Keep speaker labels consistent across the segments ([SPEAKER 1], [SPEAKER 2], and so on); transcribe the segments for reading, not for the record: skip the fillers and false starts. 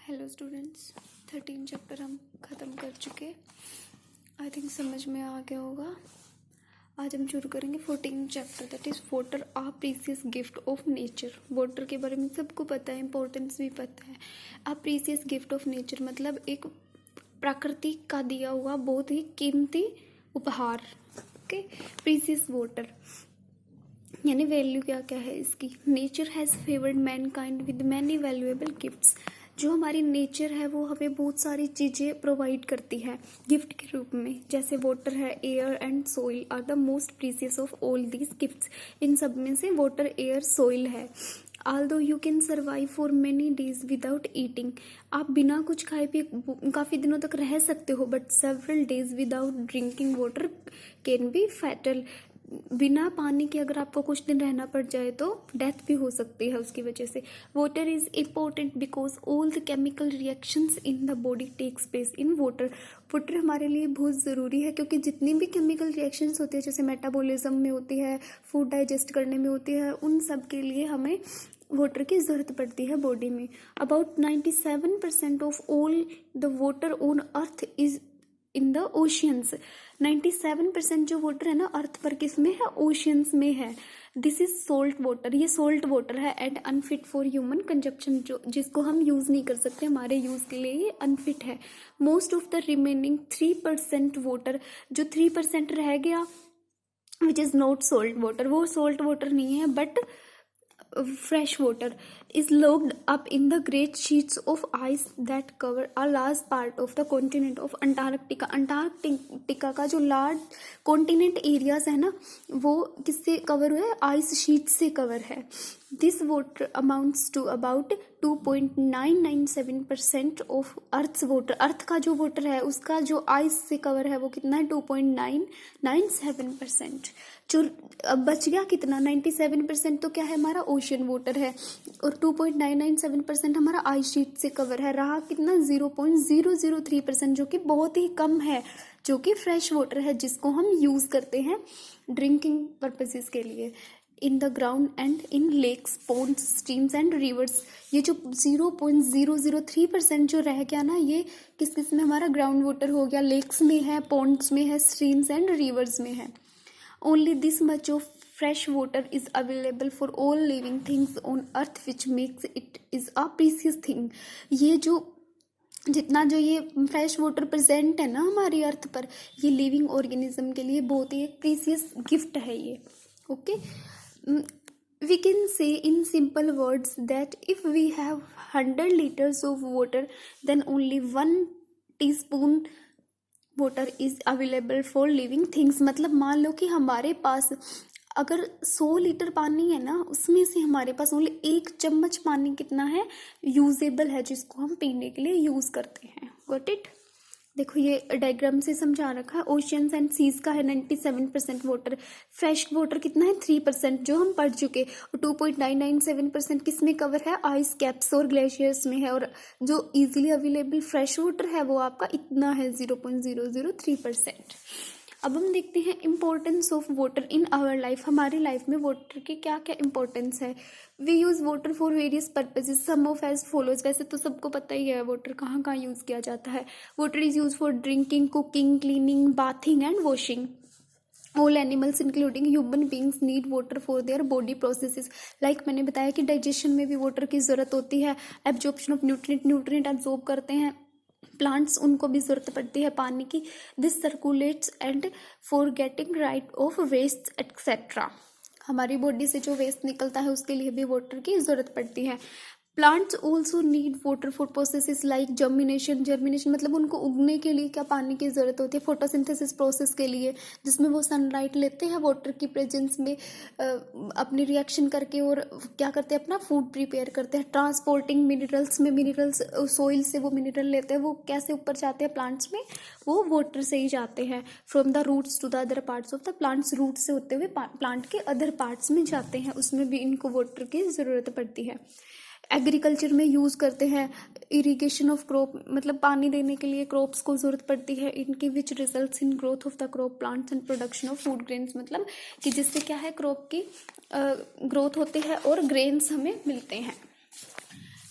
[SPEAKER 1] Hello students, 13 chapter हम ख़त्म कर चुके। आई थिंक समझ में आ गया होगा। आज हम शुरू करेंगे 14 chapter, that is water a precious gift of nature. Water के बारे में सबको पता है, इम्पोर्टेंस भी पता है। आ प्रीसियस गिफ्ट ऑफ नेचर मतलब एक प्रकृति का दिया हुआ बहुत ही कीमती उपहार। ओके, प्रीसियस वाटर यानी वैल्यू क्या क्या है इसकी। Nature has favoured Mankind with many valuable gifts. जो हमारी नेचर है वो हमें बहुत सारी चीज़ें प्रोवाइड करती है गिफ्ट के रूप में। जैसे वाटर है, air and soil are the most precious of all these gifts. इन सब में से वाटर, एयर, सोइल है। although you can survive for many days without eating, आप बिना कुछ खाए पिए काफ़ी दिनों तक रह सकते हो, but several days without drinking water can be fatal। बिना पानी के अगर आपको कुछ दिन रहना पड़ जाए तो डेथ भी हो सकती है उसकी वजह से। Water is important because all the chemical reactions in the body takes place in water. Water हमारे लिए बहुत ज़रूरी है क्योंकि जितनी भी केमिकल रिएक्शंस होती है, जैसे मेटाबॉलिज्म में होती है, फूड डाइजेस्ट करने में होती है, उन सब के लिए हमें वाटर की ज़रूरत पड़ती है बॉडी में। About 97% of all the water on earth is in the oceans. 97% जो वाटर है ना अर्थ पर किस में है? ओशियंस में है। दिस इज सोल्ट वाटर, ये सोल्ट वाटर है and unfit for human consumption, जो जिसको हम यूज़ नहीं कर सकते, हमारे यूज़ के लिए ये अनफिट है। Most of the remaining 3% water, जो 3% रह गया which is not salt water, वो सोल्ट वाटर नहीं है but fresh water is locked up in the great sheets of ice that cover a large part of the continent of Antarctica। Antarctica का जो large continent areas है ना, वो किससे cover हुआ है? आइस शीट से कवर है। This water amounts to about 2.997% of earth's water. Earth का जो वाटर है उसका जो आइस से कवर है वो कितना है? 2.997%। जो बच गया कितना? 97% तो क्या है हमारा? ओशियन वाटर है, और 2.997% हमारा आइस शीट से कवर है। रहा कितना? 0.003%, जो कि बहुत ही कम है, जो कि फ्रेश वाटर है जिसको हम यूज़ करते हैं ड्रिंकिंग पर्पसेस के लिए in the ground and in lakes, ponds, streams and rivers. ये जो 0.003% जो रह गया ना, ये किस किस में? हमारा ग्राउंड वाटर हो गया, लेक्स में है, पोन्ड्स में है, स्ट्रीम्स एंड रिवर्स में है। Only this much of fresh water is available for all living things on earth which makes it is a precious thing. ये जो जितना जो ये फ्रेश वाटर प्रेजेंट है ना हमारी अर्थ पर, ये लिविंग ऑर्गेनिज्म के लिए बहुत ही एक प्रीसियस गिफ्ट है ये। Okay, we can say in simple words that if we have 100 liters of water, then only 1 teaspoon water is available for living things। मतलब मान लो कि हमारे पास अगर 100 लीटर पानी है ना, उसमें से हमारे पास ओनली 1 चम्मच पानी कितना है? यूजेबल है, जिसको हम पीने के लिए यूज़ करते हैं। Got it? देखो ये डायग्राम से समझा रखा है। ओशियंस एंड सीज का है 97% वाटर, फ्रेश वाटर कितना है? 3%, जो हम पढ़ चुके। और 2.997% किस में कवर है? आइस कैप्स और ग्लेशियर्स में है। और जो इजीली अवेलेबल फ्रेश वाटर है वो आपका इतना है 0.003%। अब हम देखते हैं importance of water in our life. हमारी लाइफ में वाटर की क्या क्या इम्पोर्टेंस है। We use water for various purposes, some of as follows. वैसे तो सबको पता ही है वाटर कहाँ कहाँ यूज़ किया जाता है। Water is use for drinking, cooking, cleaning, bathing and washing. All animals including human beings need water for their body processes. Like मैंने बताया कि डाइजेशन में भी वाटर की ज़रूरत होती है। एब्जॉर्प्शन ऑफ न्यूट्रिएंट एब्जॉर्ब करते हैं प्लांट्स, उनको भी ज़रूरत पड़ती है पानी की। This circulates and for getting rid of waste etcetera. हमारी बॉडी से जो वेस्ट निकलता है उसके लिए भी वाटर की ज़रूरत पड़ती है। Plants also need water for processes like germination. Germination मतलब उनको उगने के लिए क्या पानी की ज़रूरत होती है? फोटोसिंथेसिस प्रोसेस के लिए, जिसमें वो सनलाइट लेते हैं वाटर की प्रेजेंस में अपनी रिएक्शन करके, और क्या करते हैं? अपना फूड प्रिपेयर करते हैं। ट्रांसपोर्टिंग मिनरल्स में, मिनरल्स सोइल से वो मिनरल लेते हैं, वो कैसे ऊपर जाते हैं प्लांट्स में? वो वाटर से ही जाते हैं। From the roots to the other parts of the plants, root से होते हुए प्लांट के अदर पार्ट्स में जाते हैं, उसमें भी इनको वाटर की ज़रूरत पड़ती है। एग्रीकल्चर में यूज़ करते हैं। इरिगेशन ऑफ क्रॉप मतलब पानी देने के लिए क्रॉप्स को ज़रूरत पड़ती है, इनकी which results in growth of the crop plants and production of food grains. मतलब कि जिससे क्या है, क्रॉप की ग्रोथ होती है और ग्रेन्स हमें मिलते हैं।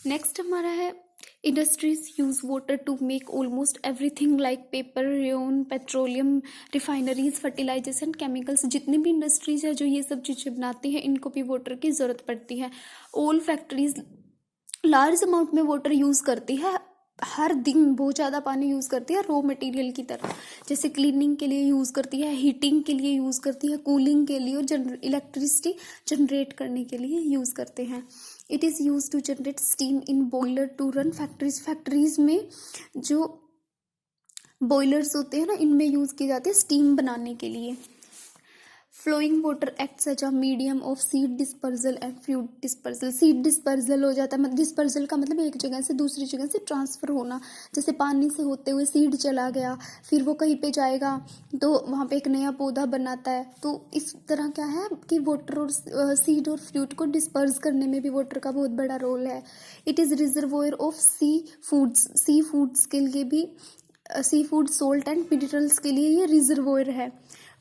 [SPEAKER 1] नेक्स्ट हमारा है Industries use water to make almost everything like paper, rayon, petroleum, refineries, fertilizers and chemicals. जितनी भी इंडस्ट्रीज है जो ये सब चीज़ें बनाती हैं, इनको भी वाटर की ज़रूरत पड़ती है. ऑल फैक्ट्रीज लार्ज अमाउंट में वाटर यूज़ करती है, हर दिन बहुत ज़्यादा पानी यूज़ करती है रॉ मटेरियल की तरह. जैसे क्लीनिंग के लिए यूज़ करती है, हीटिंग के लिए यूज़ करती है, कूलिंग के लिए और इलेक्ट्रिसिटी जनरेट करने के लिए यूज़ करते हैं. It is use to generate steam in boiler to run factories. Factories में जो बॉयलर्स होते हैं ना, इनमें यूज़ किए जाते हैं स्टीम बनाने के लिए. Flowing water acts as a medium of seed dispersal and fluid dispersal. Seed dispersal हो जाता है, डिस्पर्जल का मतलब एक जगह से दूसरी जगह से ट्रांसफ़र होना. जैसे पानी से होते हुए सीड चला गया, फिर वो कहीं पे जाएगा तो वहाँ पे एक नया पौधा बनाता है. तो इस तरह क्या है कि वाटर और सीड और फ्लूइड को डिस्पर्स करने में भी वाटर का बहुत बड़ा रोल है. It is reservoir of sea foods. Sea foods के लिए भी, sea food, salt and minerals के लिए ये रिजर्वोयर है.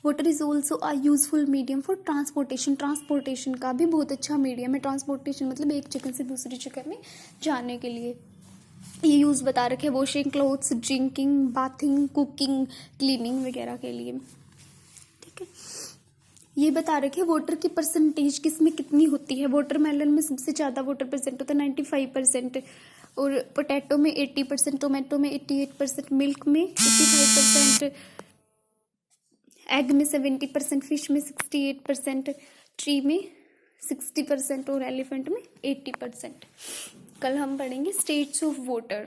[SPEAKER 1] Water is also a useful medium for transportation. Transportation का भी बहुत अच्छा मीडियम है. ट्रांसपोर्टेशन मतलब एक जगह से दूसरी जगह में जाने के लिए ये यूज़ बता रखे. Washing clothes, drinking, bathing, cooking, cleaning वगैरह के लिए. ठीक है, ये बता रखे वाटर की परसेंटेज किस में कितनी होती है. वाटरमेलन में सबसे ज़्यादा वाटर परसेंट होता है 95%, और पोटैटो में 80%, टोमेटो में 88%, मिल्क में 85%, एग में 70%, फिश में 68%, ट्री में 60% और एलिफेंट में 80%. कल हम पढ़ेंगे स्टेट्स ऑफ वाटर.